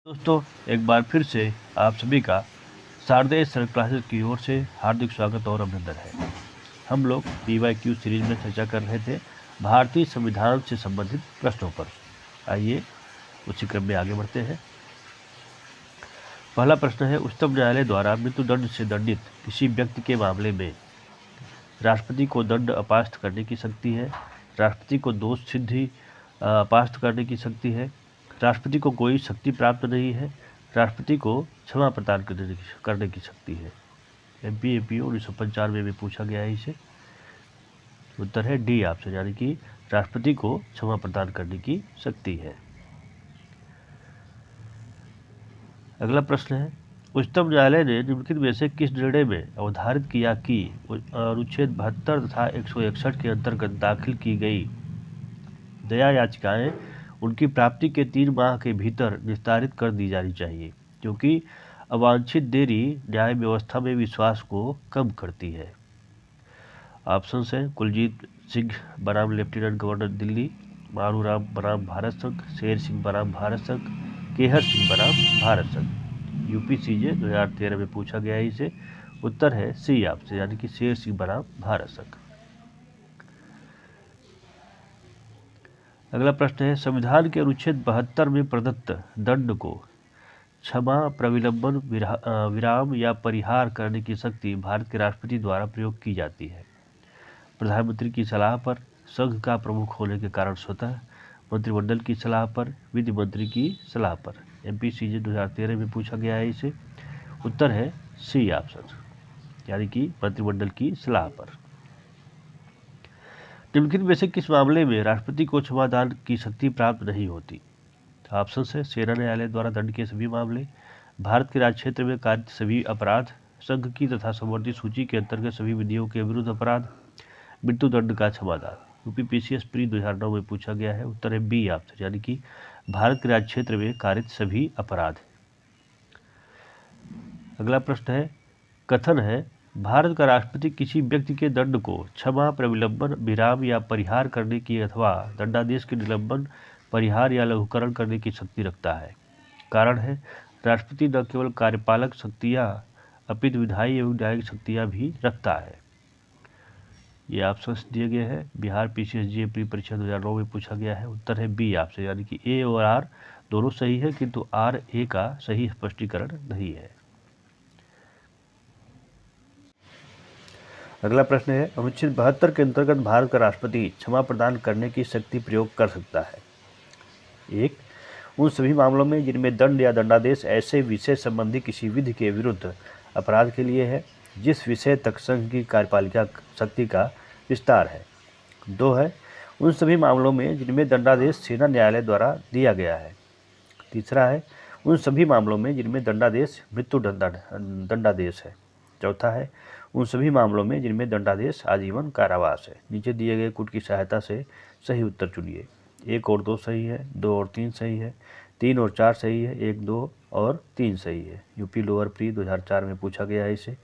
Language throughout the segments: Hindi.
दोस्तों, एक बार फिर से आप सभी का शारदेय सर क्लासेस की ओर से हार्दिक स्वागत और अभिनंदन है। हम लोग PYQ सीरीज में चर्चा कर रहे थे भारतीय संविधान से संबंधित प्रश्नों पर। आइए उसी क्रम में आगे बढ़ते हैं। पहला प्रश्न है, उच्चतम न्यायालय द्वारा मृत्युदंड से दंडित किसी व्यक्ति के मामले में राष्ट्रपति को दंड अपास्त करने की शक्ति है, राष्ट्रपति को दोष सिद्धि अपास्त करने की शक्ति है, राष्ट्रपति को कोई शक्ति प्राप्त नहीं है, राष्ट्रपति को क्षमा प्रदान करने की शक्ति है। MPAPO 1995 में पूछा गया है इसे। उत्तर है डी आपसे, यानी कि राष्ट्रपति को क्षमा प्रदान करने की शक्ति है। अगला प्रश्न है, उच्चतम न्यायालय ने निम्नलिखित में से किस निर्णय में अवधारित किया कि अनुच्छेद 72 तथा 161 के अंतर्गत दाखिल की गई दया याचिकाएं उनकी प्राप्ति के 3 माह के भीतर निस्तारित कर दी जानी चाहिए, क्योंकि अवांछित देरी न्याय व्यवस्था में विश्वास को कम करती है। ऑप्शंस हैं कुलजीत सिंह बनाम लेफ्टिनेंट गवर्नर दिल्ली, मारूराम बनाम भारत संघ, शेर सिंह बनाम भारत संघ, केहर सिंह बनाम भारत संघ। UPCJ 2013 में पूछा गया है इसे। उत्तर है सी आपसे, यानी कि शेर सिंह बनाम भारत संघ। अगला प्रश्न है, संविधान के अनुच्छेद 72 में प्रदत्त दंड को क्षमा, प्रविलंबन, विराम या परिहार करने की शक्ति भारत के राष्ट्रपति द्वारा प्रयोग की जाती है। प्रधानमंत्री की सलाह पर, संघ का प्रमुख होने के कारण स्वतः, मंत्रिमंडल की सलाह पर, विधि मंत्री की सलाह पर। MPCJ 2013 में पूछा गया है इसे। उत्तर है सी ऑप्शन, यानी कि मंत्रिमंडल की सलाह पर। निम्नलिखित में से किस मामले में राष्ट्रपति को क्षमादान की शक्ति प्राप्त नहीं होती? ऑप्शन है सेना न्यायालय द्वारा दंड के सभी मामले, भारत के राज्य क्षेत्र में कारित सभी अपराध, संघ की तथा संवर्धित सूची के अंतर्गत सभी विधियों के विरुद्ध अपराध, मृत्युदंड का क्षमादान। UPPCS प्री 2009 में पूछा गया है। उत्तर है बी ऑप्शन, यानी कि भारत के राज्य क्षेत्र में कारित सभी अपराध। अगला प्रश्न है, कथन है भारत का राष्ट्रपति किसी व्यक्ति के दंड को क्षमा, प्रविलंबन, विराम या परिहार करने की अथवा दंडादेश के निलंबन, परिहार या लघुकरण करने की शक्ति रखता है। कारण है राष्ट्रपति न केवल कार्यपालक शक्तियाँ अपितु विधायी एवं न्यायिक शक्तियाँ भी रखता है। ये ऑप्शंस दिए गए हैं। बिहार PCSJ प्री परीक्षा 2009 में पूछा गया है। उत्तर है बी आपसे, यानी कि ए और आर दोनों सही है, किंतु आर ए का सही स्पष्टीकरण नहीं है। अगला प्रश्न है, अनुच्छेद 72 के अंतर्गत भारत का राष्ट्रपति क्षमा प्रदान करने की शक्ति प्रयोग कर सकता है। 1. उन सभी मामलों में जिनमें दंड या दंडादेश ऐसे विषय संबंधी किसी विधि के विरुद्ध अपराध के लिए है जिस विषय तक संघ की कार्यपालिका शक्ति का विस्तार है। 2 है उन सभी मामलों में जिनमें दंडादेश सेना न्यायालय द्वारा दिया गया है। 3 है उन सभी मामलों में जिनमें दंडादेश मृत्यु दंडादेश है। 4 है उन सभी मामलों में जिनमें दंडादेश आजीवन कारावास है। नीचे दिए गए कूट की सहायता से सही उत्तर चुनिए। 1 और 2 सही है, 2 और 3 सही है, 3 और 4 सही है, 1, 2 और 3 सही है। UP लोअर प्री 2004 में पूछा गया है इसे।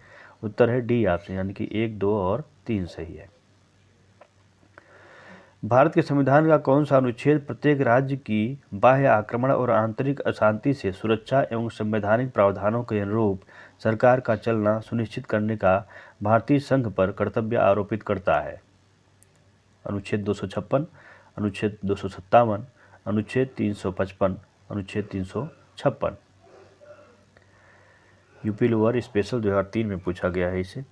उत्तर है डी ऑप्शन, यानी कि 1, 2 और 3 सही है। भारत के संविधान का कौन सा अनुच्छेद प्रत्येक राज्य की बाह्य आक्रमण और आंतरिक अशांति से सुरक्षा एवं संवैधानिक प्रावधानों के अनुरूप सरकार का चलना सुनिश्चित करने का भारतीय संघ पर कर्तव्य आरोपित करता है? अनुच्छेद 256, अनुच्छेद 257, अनुच्छेद 355, अनुच्छेद 356। UP लोअर स्पेशल 2003 में पूछा गया है इसे।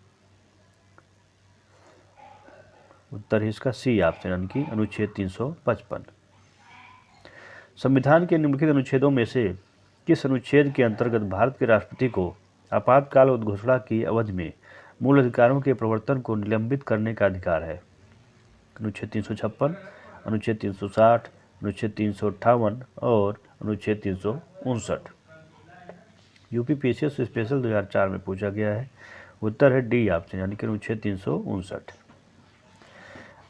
उत्तर है इसका सी ऑप्शन, यानी कि अनुच्छेद 355। संविधान के निम्नलिखित अनुच्छेदों में से किस अनुच्छेद के अंतर्गत भारत के राष्ट्रपति को आपातकाल उद्घोषणा की अवधि में मूल अधिकारों के प्रवर्तन को निलंबित करने का अधिकार है? अनुच्छेद 356, अनुच्छेद 360, अनुच्छेद 358 और अनुच्छेद 359। UPPCS स्पेशल 2004 में पूछा गया है। उत्तर है डी ऑप्शन, यानी कि अनुच्छेद 359।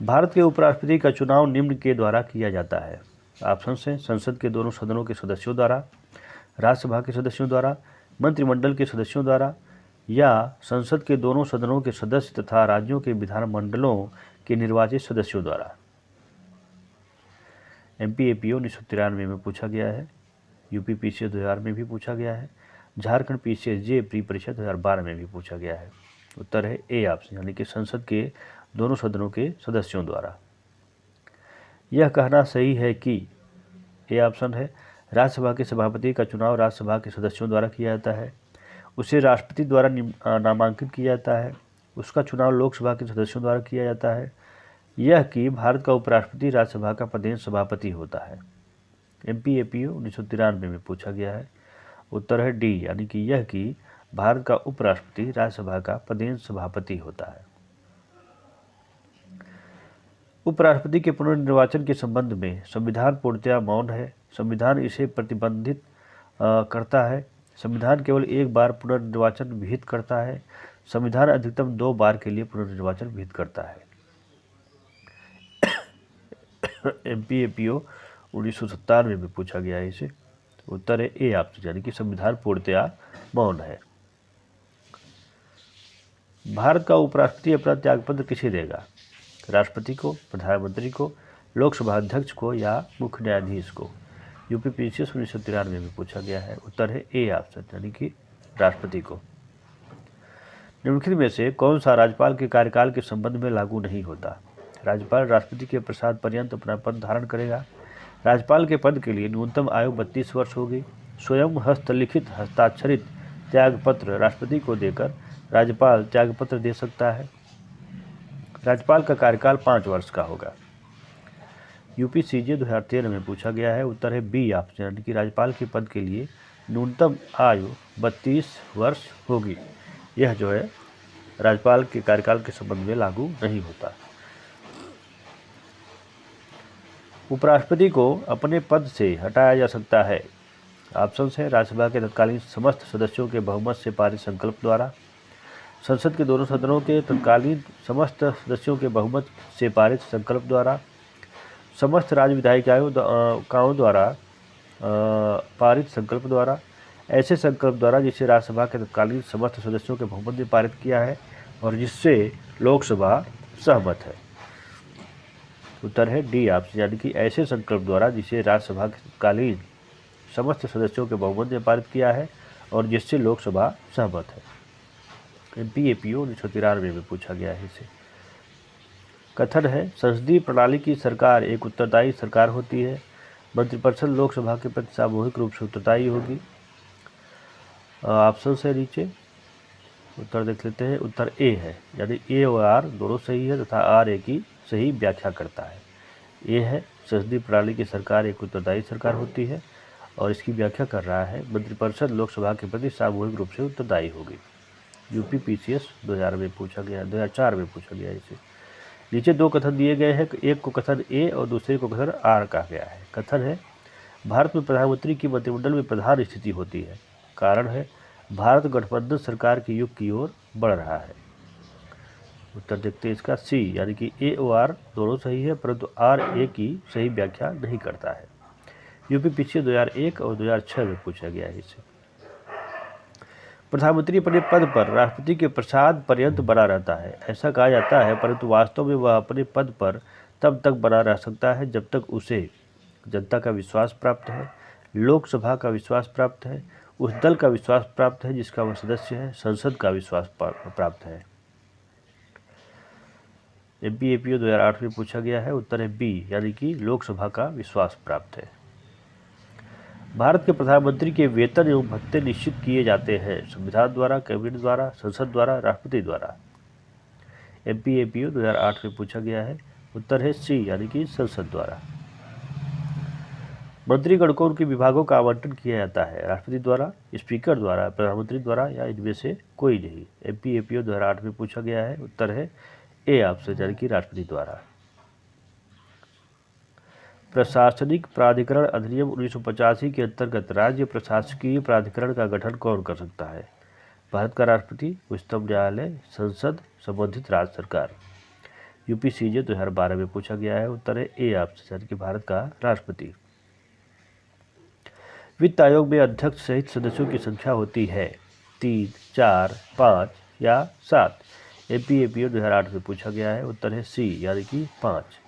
भारत के उपराष्ट्रपति का चुनाव निम्न के द्वारा किया जाता है। ऑप्शन हैं संसद के दोनों सदनों के सदस्यों द्वारा, राज्यसभा के सदस्यों द्वारा, मंत्रिमंडल के सदस्यों द्वारा या संसद के दोनों सदनों के सदस्य तथा राज्यों के विधानमंडलों के निर्वाचित सदस्यों द्वारा। MPAPO 1993 में पूछा गया है। यूपी पीसीएस 2000 में भी पूछा गया है। झारखंड पीसीएस जे प्री परीक्षा 2012 में भी पूछा गया है। उत्तर है ए ऑप्शन, यानी कि संसद के दोनों सदनों के सदस्यों द्वारा। यह कहना सही है कि ए ऑप्शन है, राज्यसभा के सभापति का चुनाव राज्यसभा के सदस्यों द्वारा किया जाता है, उसे राष्ट्रपति द्वारा नामांकित किया जाता है, उसका चुनाव लोकसभा के सदस्यों द्वारा किया जाता है, यह कि भारत का उपराष्ट्रपति राज्यसभा का पदेन सभापति होता है। MPAPO 1993 में पूछा गया है। उत्तर है डी, यानी कि यह कि भारत का उपराष्ट्रपति राज्यसभा का पदेन सभापति होता है। उपराष्ट्रपति के पुनर्निर्वाचन के संबंध में संविधान पूर्णतया मौन है। संविधान इसे प्रतिबंधित करता है। संविधान केवल एक बार पुनर्निर्वाचन विहित करता है। संविधान अधिकतम 2 बार के लिए पुनर्निर्वाचन विहित करता है। MPAPO 1997 में पूछा गया है इसे। उत्तर है ए ऑप्शन, यानी कि संविधान पूर्णतया मौन है। भारत का उपराष्ट्रपति अपना त्यागपत्र किसे देगा? राष्ट्रपति को, प्रधानमंत्री को, लोकसभा अध्यक्ष को या मुख्य न्यायाधीश को? यूपी पीसीएस 1993 में पूछा गया है। उत्तर है ए ऑप्शन, यानी कि राष्ट्रपति को। निम्नलिखित में से कौन सा राज्यपाल के कार्यकाल के संबंध में लागू नहीं होता? राज्यपाल राष्ट्रपति के प्रसाद पर्यंत अपना पद धारण करेगा। राज्यपाल के पद के लिए न्यूनतम आयु 32 वर्ष होगी। स्वयं हस्तलिखित हस्ताक्षरित त्यागपत्र राष्ट्रपति को देकर राज्यपाल त्यागपत्र दे सकता है। राज्यपाल का कार्यकाल 5 वर्ष का होगा। UPCJ 2013 में पूछा गया है। उत्तर है बी ऑप्शन, यानी कि राज्यपाल के पद के लिए न्यूनतम आयु 32 वर्ष होगी। यह जो है राज्यपाल के कार्यकाल के संबंध में लागू नहीं होता। उपराष्ट्रपति को अपने पद से हटाया जा सकता है। ऑप्शन है राज्यसभा के तत्कालीन समस्त सदस्यों के बहुमत से पारित संकल्प द्वारा, संसद के दोनों सदनों के तत्कालीन समस्त सदस्यों के बहुमत से पारित संकल्प द्वारा, समस्त राज्य विधायिकाओं द्वारा पारित संकल्प द्वारा, ऐसे संकल्प द्वारा जिसे राज्यसभा के तत्कालीन समस्त सदस्यों के बहुमत ने पारित किया है और जिससे लोकसभा सहमत है। उत्तर है डी ऑप्शन, यानी कि ऐसे संकल्प द्वारा जिसे राज्यसभा के तत्कालीन समस्त सदस्यों के बहुमत ने पारित किया है और जिससे लोकसभा सहमत है। MPAPO 1993 में पूछा गया है इसे। कथन है संसदीय प्रणाली की सरकार एक उत्तरदायी सरकार होती है। मंत्रिपरिषद लोकसभा के प्रति सामूहिक रूप से उत्तरदायी होगी। ऑप्शन से नीचे उत्तर देख लेते हैं। उत्तर ए है, यानी ए और आर दोनों सही है तथा आर ए की सही व्याख्या करता है। ए है, संसदीय प्रणाली की सरकार एक उत्तरदायी सरकार होती है और इसकी व्याख्या कर रहा है मंत्रिपरिषद लोकसभा के प्रति सामूहिक रूप से उत्तरदायी होगी। UP PCS 2000 में पूछा गया, 2004 में पूछा गया इसे। नीचे 2 कथन दिए गए हैं, एक को कथन ए और दूसरे को कथन आर कहा गया है। कथन है भारत में प्रधानमंत्री की मंत्रिमंडल में प्रधान स्थिति होती है। कारण है भारत गठबंधन सरकार के युग की ओर बढ़ रहा है। उत्तर देखते हैं इसका सी, यानी कि ए और आर दोनों सही है परंतु आर ए की सही व्याख्या नहीं करता है। UP PCS 2001 और 2006 में पूछा गया है इसे। प्रधानमंत्री अपने पद पर राष्ट्रपति के प्रसाद पर्यंत बना रहता है। ऐसा कहा जाता है परंतु वास्तव में वह अपने पद पर तब तक बना रह सकता है जब तक उसे जनता का विश्वास प्राप्त है, लोकसभा का विश्वास प्राप्त है, उस दल का विश्वास प्राप्त है जिसका वह सदस्य है, संसद का विश्वास प्राप्त है। MPAPO 2008 में पूछा गया है। उत्तर है बी, यानी कि लोकसभा का विश्वास प्राप्त है। भारत के प्रधानमंत्री के वेतन एवं भत्ते निश्चित किए जाते हैं संविधान द्वारा, कैबिनेट द्वारा, संसद द्वारा, राष्ट्रपति द्वारा। MPAPO 2008 में पूछा गया है। उत्तर है सी, यानी कि संसद द्वारा। मंत्रीगण को उनके विभागों का आवंटन किया जाता है राष्ट्रपति द्वारा, स्पीकर द्वारा, प्रधानमंत्री द्वारा या इनमें से कोई नहीं। MPAPO 2008 में पूछा गया है। उत्तर है ए ऑप्शन, यानी कि राष्ट्रपति द्वारा। प्रशासनिक प्राधिकरण अधिनियम 1985 के अंतर्गत राज्य प्रशासकीय प्राधिकरण का गठन कौन कर सकता है? भारत का राष्ट्रपति, उच्चतम न्यायालय, संसद, संबंधित राज्य सरकार। UPCJ 2012 में पूछा गया है। उत्तर है ए ऑप्शन, यानी कि भारत का राष्ट्रपति। वित्त आयोग में अध्यक्ष सहित सदस्यों की संख्या होती है 3, 4, 5 या 7। MPAPO 2008 में पूछा गया है। उत्तर है सी, यानी कि 5।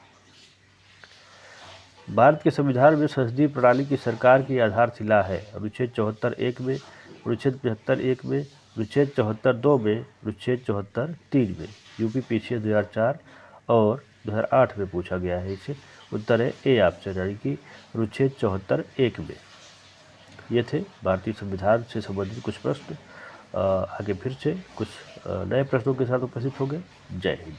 भारत के संविधान में संसदीय प्रणाली की सरकार की आधारशिला है। अनुच्छेद 74(1) में, अनुच्छेद 75(1) में, अनुच्छेद 74(2) में, अनुच्छेद 74(3) में। यूपीपीसीएस 2004 और 2008 में पूछा गया है इसे। उत्तर है ए ऑप्शन, यानी कि अनुच्छेद 74(1) में। ये थे भारतीय संविधान से संबंधित कुछ प्रश्न। आगे फिर से कुछ नए प्रश्नों के साथ उपस्थित होंगे। जय हिंद।